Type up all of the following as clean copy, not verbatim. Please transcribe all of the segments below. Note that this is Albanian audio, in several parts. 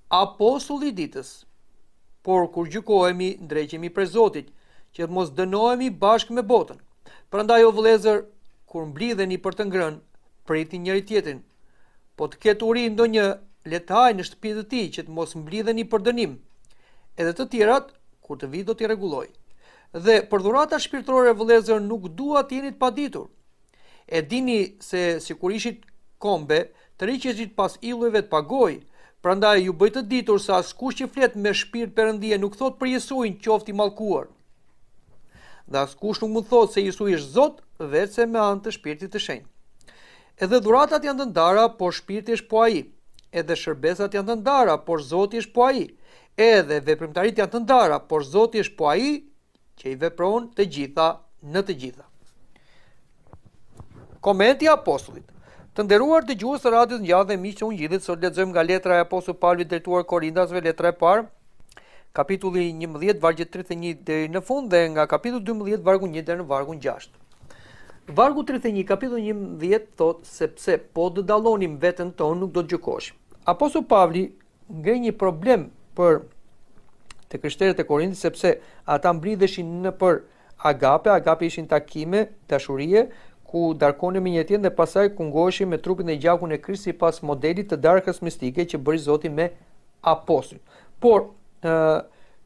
apostulli i ditës. Por kur gjykohemi, ndreqemi prej Zotit, që të mos dënohemi bashkë me botën. Prandaj o vëllezër, kur mblidheni për të ngrënë, pritni njëri tjetrin. Po të ketë uri ndonjë, le të hajë në shtëpitë e tij që të mos mblidheni për dënim. Edhe të tjerat, kur të vi do t'i rregulloj. Dhe për dhurata shpirtërore vëllezër nuk dua të jeni të paditur. E dini se sikur ishit kombe, të riqeshit pas illujve të pagoj. Prandaj ju bëj të ditur se askush që flet me shpirt perëndie nuk thot për Jesuin qoftë i mallkuar. Dhe askush nuk mund thot se Jesu është Zot vetëm me anë të Shpirtit të Shenjtë. Edhe dhuratat janë të ndara, por Shpirti është po ai. Edhe shërbesat janë të ndara, por Zoti është po ai. Edhe veprimtaritë janë të ndara, por Zoti është po ai që i vepron të gjitha në të gjitha. Komenti i apostullit. Të nderuar dëgjues të radios Ngjallë dhe miq të Ungjillit, sot lexojmë nga letra e apostullit Pavlit drejtuar Korintasve, letra e parë, kapitulli 11, vargjet 31 deri në fund dhe nga kapitulli 12, vargu 1 deri në vargun 6. Vargu 31, kapitulli 11 thot, sepse po të dallonim veten tonë nuk do të gjykoheshim. Apostulli Pavli ngre një problem për të krishterët e Korintit, sepse ata mblidheshin në për agape ishin takime, dashurie, ku darkonin me njëri tjetrin dhe pastaj kungoheshin me trupin dhe gjakun e Krishtit sipas modelit të darkës mistike që bëri Zoti me apostull. Por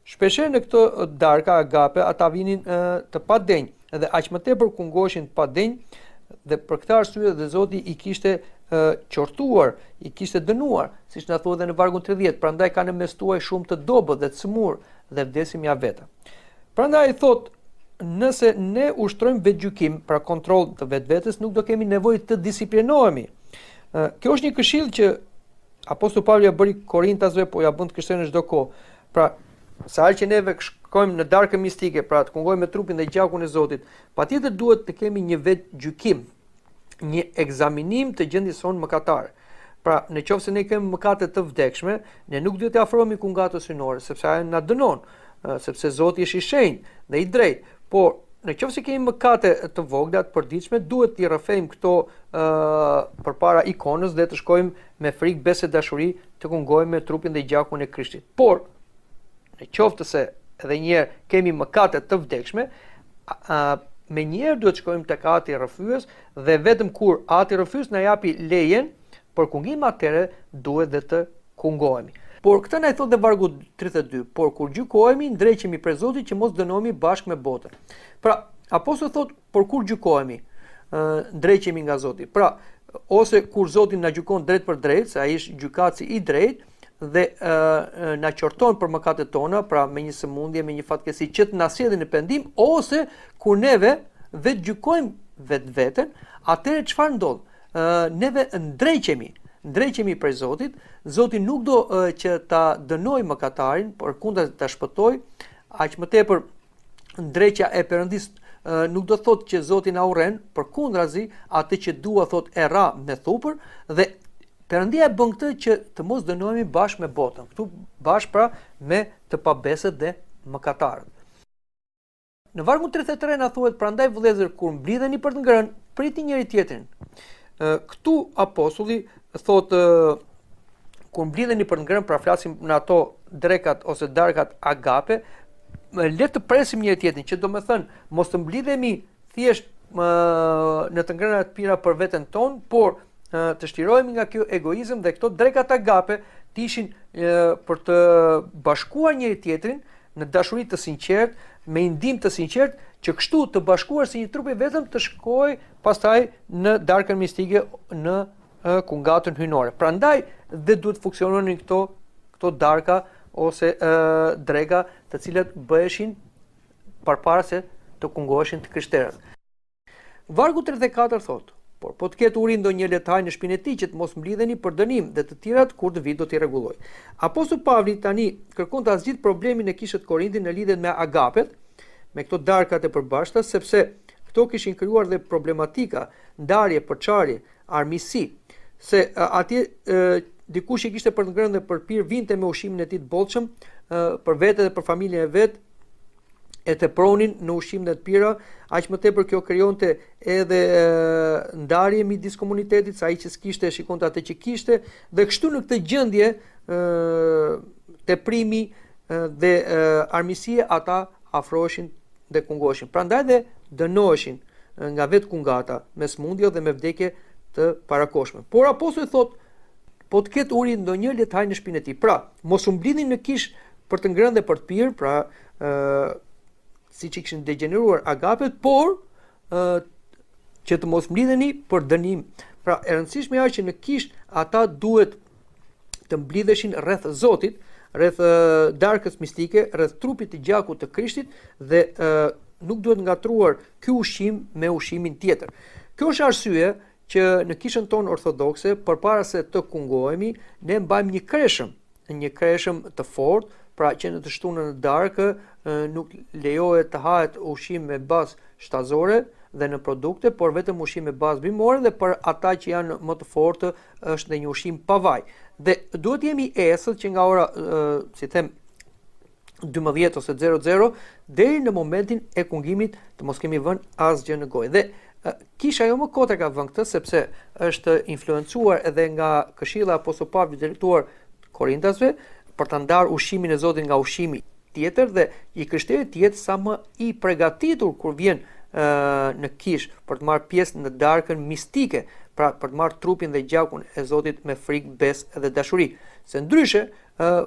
shpeshherë në këtë darka agape ata vinin të padenj dhe aq më tepër kungoheshin të padenj dhe për këtë arsye dhe Zoti i kishte qortuar, i kishte dënuar, siç na thuhet në vargun 30, prandaj kanë mes tuaj shumë të dobët dhe të smur dhe vdesim ja veta. Prandaj thot, nëse ne ushtrojmë vetgjykim, pra kontroll të vetvetes, nuk do kemi nevojë të disiplinohemi. Kjo është një këshill që apostulli Pavli ja bëri Korintasve, po ja bën të krishterë në çdo kohë. Pra, sa herë që neve shkojmë në darkë mistike, pra të kungojmë me trupin dhe gjakun e Zotit, patjetër duhet të kemi një vetgjykim, një ekzaminim të gjendjes sonë mëkatare. Pra, nëse ne kemi mëkate të vdekshme, ne nuk duhet të afrohemi kungatës synore, sepse ajo na dënon, sepse Zoti është i shenjtë dhe i drejtë. Por nëse kemi mëkate të vogla, të përditshme, duhet t'i rrëfejmë këto përpara ikonës dhe të shkojmë me frikë, besë e dashuri të kungojmë me trupin dhe gjakun e Krishtit. Por nëse edhe një herë kemi mëkate të vdekshme, me njerë duhet shkojmë tek ati rrëfyes dhe vetëm kur ati rrëfyes na japi lejen për kungim, atëherë duhet dhe të kungohemi. Por këtë na i thot dhe vargu 32, por kur gjykohemi, ndreqemi prej Zotit që mos dënohemi bashkë me botën. Pra, apostulli thot, por kur gjykohemi, ndreqemi nga Zoti. Pra, ose kur Zoti na gjykon drejt për drejt, se ai është gjykatësi i drejtë dhe na qorton për mëkatet tona, pra me një sëmundje, me një fatkeqësi që të na sjellin në pendim, ose kur neve vetë gjykojmë vetveten, atëherë çfarë ndodh? Neve ndreqemi prej Zotit. Zoti nuk do që ta dënoj mëkatarin, por kundër ta shpëtoj. Aq më tepër ndreqja e Perëndis nuk do thotë që Zoti na urren, përkundrazi, atë që dua thotë e ra me thupër dhe Perëndia e bën këtë që të mos dënohemi bashkë me botën. Këtu bashkë pra me të pabesët dhe mëkatarët. Në vargun 33 na thuhet, prandaj vëllezër, kur mblidheni për të ngrënë, pritni njëri tjetrin. Këtu apostulli thotë kur mblidheni për të ngrënë, pra flasim në ato drekat ose darkat agape, le të presim njëri tjetrin, që do të thënë mos të mblidhemi thjesht në të ngrëna të pira për veten tonë, por të shtirohemi nga ky egoizëm dhe këto drekat agape të ishin për të bashkuar njëri tjetrin në dashuri të sinqertë, me ndihmë të sinqertë, që kështu të bashkuar si një trup i vetëm të shkojë pastaj në darkën mistike, në kungatën hyjnore. Prandaj dhe duhet funksiononin këto darka ose drega, të cilat bëheshin përpara se të kungoheshin të krishterët. Vargu 34 thotë, por po të ketë uri ndonjë letaj në shpinën e tij që të mos mblidheni për dënim dhe të tjerat kur të vi do t'i rregulloj. Apostulli Pavli tani kërkon ta zgjidh problemin e kishit Korintit në lidhje me agapet, me këto darkat e përbashkëta, sepse këto kishin krijuar dhe problematika, ndarje, përçarje, armiqësi, se atje dikush i kishte për të ngrënë dhe për pirë vinte me ushqimin e tij të bollshëm për vete dhe për familjen e vet, e të pronin në ushqim dhe të pira, aq më tepër kjo krijonte edhe ndarje midis komunitetit, sa ai që s'kishte shikonte atë që kishte, dhe kështu në këtë gjendje teprimi dhe armiqësia ata afroheshin dhe kungoheshin. Prandaj dhe dënoheshin nga vetë kungata me smundje dhe me vdekje të parakoshme. Por apostulli thot, po të ketë uri ndonjë le të hajë në shtëpinë e tij. Pra, mos u mblidhin në kish për të ngrënë dhe për të pirë, pra siç i kishin degeneruar agapet, por që të mos mblidheni për dënim. Pra, e rëndësishme është që në kish ata duhet të mblidheshin rreth Zotit, rreth darkës mistike, rreth trupit të gjakut të Krishtit dhe nuk duhet ngatruar ky ushqim me ushqimin tjetër. Kjo është arsye që në kishën tonë ortodokse, përpara se të kungohemi, ne mbajmë një kreshëm të fortë, pra që në të shtunën në darkë nuk lejohet të hahet ushqim me bazë shtazore dhe në produkte, por vetëm ushqim me bazë bimore, dhe për ata që janë më të fortë është dhe një ushqim pa vaj. Dhe duhet jemi esët që nga ora, si them, 12 ose 00 deri në momentin e kungimit të mos kemi vënë asgjë në gojë. Dhe kisha jo më kote ka vënë këtë, sepse është influencuar edhe nga këshilla e apostullit Pavlit drejtuar Korintasve për ta ndarë ushqimin e Zotit nga ushqimi tjetër, dhe i krishterët të jetë sa më i përgatitur kur vjen në kish për të marrë pjesë në darkën mistike, pra për të marrë trupin dhe gjakun e Zotit me frikë, besë dhe dashuri. Se ndryshe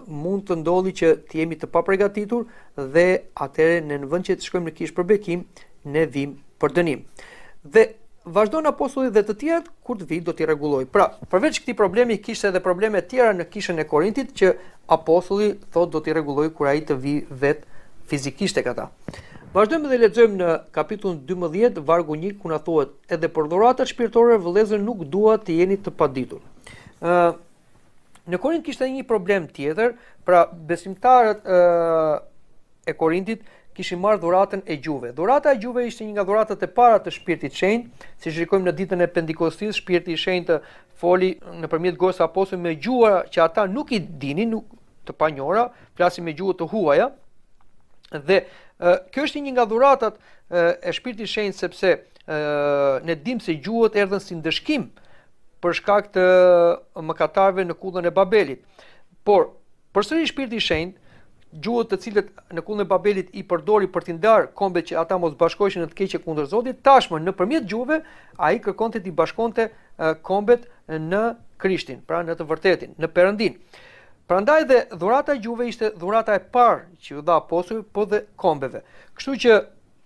mund të ndodhi që të jemi të paprgatitur dhe atëherë në vend që të shkojmë në kish për bekim, ne vim për dënim. Dhe vazhdon apostulli dhe të tjerët kur të vi do t'i rregulloj. Pra, përveç këtij problemi kishte edhe probleme të tjera në kishën e Korintit që apostulli thotë do t'i rregulloj kur ai të vi vet fizikisht tek ata. Vazhdojmë dhe lexojmë në kapitullin 12 vargu 1 ku na thuhet: edhe për dhuratat shpirtërore vëllezër nuk dua të jeni të paditur. Në Korint kishte një problem tjetër, pra besimtarët e Korintit kishin marrë dhuratën e gjuhëve. Dhurata e gjuhëve ishte një nga dhuratat e para të Shpirtit të Shenjtë, siç shikojmë në ditën e Pentekostit, Shpirti i Shenjtë foli nëpërmjet gojës së apostujve me gjuha që ata nuk i dinin, nuk të panjohura, flasin me gjuhë të huaja. Dhe kjo është një nga dhuratat e Shpirtit të Shenjtë, sepse ne dimë se gjuhët erdhën si ndëshkim për shkak të mëkatarëve në kullën e Babelit. Por përsëri Shpirti i Shenjtë, gjuhët të cilët në kullën e Babelit i përdori për t'i ndarë kombet që ata mos bashkoheshin në të keqe kundër Zotit, tashmë nëpërmjet gjuhëve ai kërkonte t'i bashkonte kombet në Krishtin, pra në të vërtetin, në Perëndin. Prandaj dhe dhurata e gjuhëve ishte dhurata e parë që u dha apostujve, po dhe kombeve. Kështu që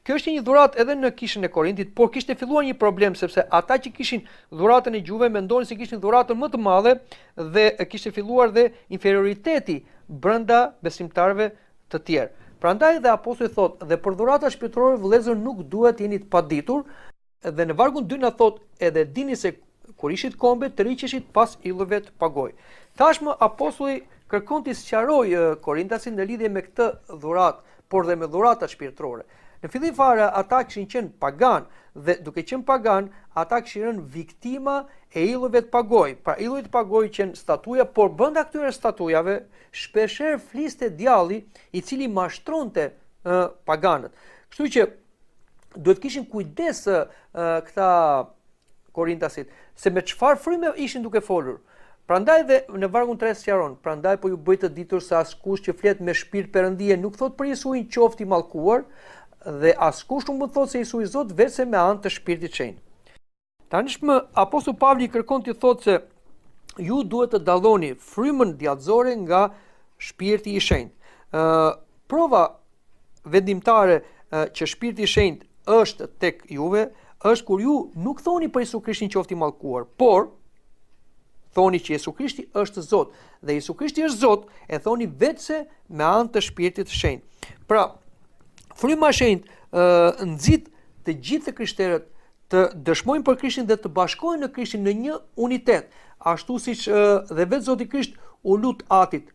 kjo është një dhuratë edhe në kishën e Korintit, por kishte filluar një problem, sepse ata që kishin dhuratën e gjuhëve mendonin se kishin dhuratën më të madhe dhe kishte filluar dhe inferioriteti brenda besimtarëve të tjerë. Prandaj dhe apostulli thotë, dhe për dhuratat shpirtërore vëllezër nuk duhet jeni të paditur, dhe në vargun 2 na thotë, edhe dini se kur ishit kombe të riqeshit pas illëve të pagoj. Tashmë apostulli kërkon t'i sqarojë Korintasin në lidhje me këtë dhuratë, por dhe me dhuratat shpirtërore. Në fillim fare ata kishin qenë pagan dhe duke qenë pagan, ata kishin rënë viktima e illëve të pagoj. Pra illit të pagoj qenë statuja, por brenda këtyre statujave shpeshherë fliste djalli i cili mashtronte paganët. Kështu që duhet kishin kujdes këta Korintasit se me çfarë fryme ishin duke folur. Prandaj dhe në vargun 3 sqaron, prandaj po ju bëj të ditur se askush që flet me shpirt perëndie nuk thot për Jesuin qofti mallkuar, dhe askush nuk mund të thotë se Jesu i Zot vetëm me anë të Shpirtit të Shenjtë. Tashmë apostulli Pavli kërkon t'i thotë se ju duhet të dalloni frymën djallëzore nga Shpirti i Shenjtë. Prova vendimtare që Shpirti i Shenjtë është tek juve është kur ju nuk thoni për Jesu Krishtin qofti mallkuar, por thoni që Jesu Krishti është Zot, dhe Jesu Krishti është Zot e thoni vetëm me anë të Shpirtit të Shenjtë. Pra, fryma e Shenjtë nxit të gjithë krishterët të dëshmojnë për Krishtin dhe të bashkohen në Krishtin në një unitet, ashtu siç dhe vetë Zoti Krisht u lut Atit.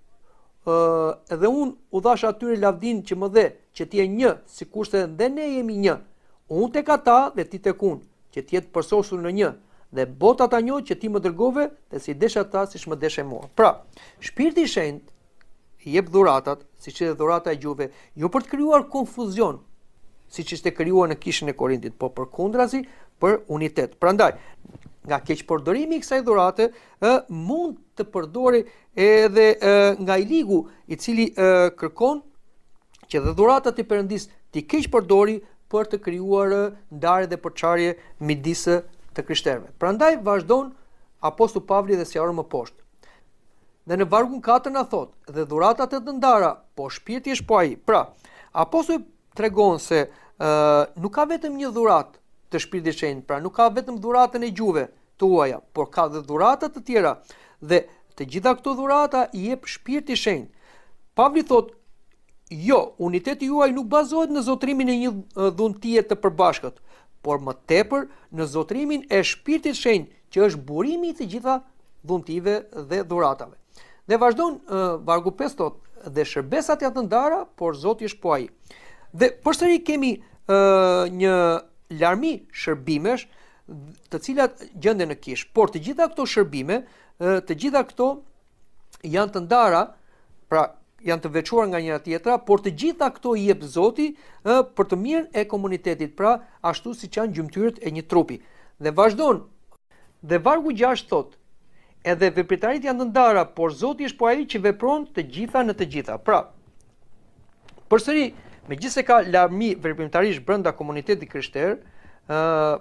Dhe unë u dhash atyre lavdin që më dhe, që ti je një, sikurse dhe ne jemi një. Unë tek ata dhe ti tek unë, që ti jetë përsosur në një. Dhe bota ta njohë që ti më dërgove dhe si desh ata siç më deshe mua. Pra, Shpirti i Shenjtë i jep dhuratat siç edhe dhurata e gjuhëve, jo për të krijuar konfuzion, siç ishte krijuar në kishën e Korintit, po përkundrazi për unitet. Prandaj, nga keqpërdorimi i kësaj dhurate, mund të përdori edhe nga i ligu, i cili kërkon që dhe dhuratat e Perëndis t'i keqpërdori për të krijuar ndarje dhe përçarje midis të krishterëve. Prandaj vazhdon Apostulli Pavli dhe sqaron më poshtë. Dhe në vargun 4 na thot, dhe dhuratat e të ndara, po shpirti është po ai. Pra, apostulli tregon se nuk ka vetëm një dhuratë të Shpirtit të Shenjtë, pra nuk ka vetëm dhuratën e gjuhëve tuaja, por ka dhe dhurata të tjera, dhe të gjitha këto dhurata i jep Shpirti i Shenjtë. Pavli thot, jo, uniteti juaj nuk bazohet në zotrimin e një dhuntie të përbashkët, por më tepër në zotrimin e Shpirtit të Shenjtë, që është burimi i të gjitha dhuntive dhe dhuratave. Dhe vazhdon vargu 5 thot, dhe shërbesat janë të ndara, por Zoti është po ai. Dhe përsëri kemi një larmi shërbimesh, të cilat gjenden në kishë, por të gjitha këto shërbime, të gjitha këto janë të ndara, pra janë të veçuar nga njëra tjetra, por të gjitha këto i jep Zoti për të mirën e komunitetit, pra ashtu siç janë gjymtyrët e një trupi. Dhe vazhdon, dhe vargu 6 thot, edhe veprimtarit janë të ndara, por Zoti është po ai që vepron të gjitha në të gjitha. Pra, përsëri, megjithëse ka larmi veprimtarisht brenda komunitetit krishterë,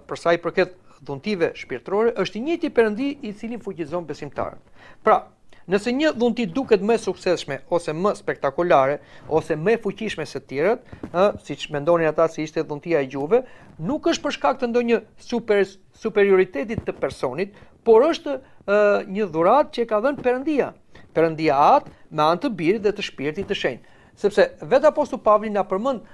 për sa i përket dhuntive shpirtërore, është i njëjti Perëndi i cili fuqizon besimtarët. Pra, nëse një dhunti duket më suksesshme ose më spektakolare ose më fuqishme se të tjerat, siç mendonin ata se ishte dhuntia e gjuhëve, nuk është për shkak të ndonjë superioriteti të personit, por është një dhuratë që ka dhënë Perëndia. Perëndia atë me anë të Birit dhe të Shpirtit të Shenjtë. Sepse vetë apostulli Pavli na përmend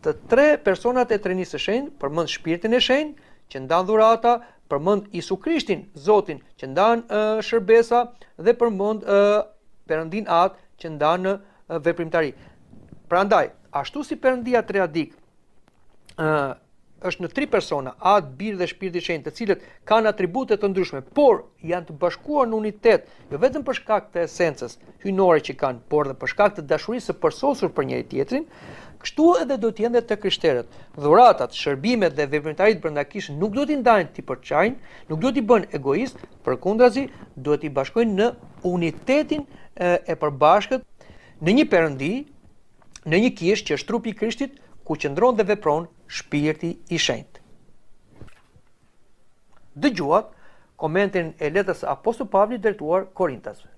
të tre personat e Trinisë së Shenjtë, përmend Shpirtin e Shenjtë që ndan dhurata, përmend Isu Krishtin, Zotin, që ndan shërbesa dhe përmend Perëndin atë që ndan veprimtari. Prandaj, ashtu si Perëndia triadik është në tri persona, Atë, Biri dhe Shpirti i Shenjtë, të cilët kanë atribute të ndryshme, por janë të bashkuar në unitet, jo vetëm për shkak të esencës hyjnore që kanë, por edhe për shkak të dashurisë së përsosur për njëri tjetrin, kështu edhe do të jenë të krishterët. Dhuratat, shërbimet dhe veprimtaritë brenda kishës nuk do t'i ndajnë t'i përçajnë, nuk do t'i bënë egoist, përkundrazi duhet t'i bashkojnë në unitetin e përbashkët në një Perëndi, në një kishë që është trupi i Krishtit, ku qëndron dhe vepron Shpirti i Shenjtë. Dëgjuat komentin e letrës së apostullit Pavlit drejtuar Korintasve.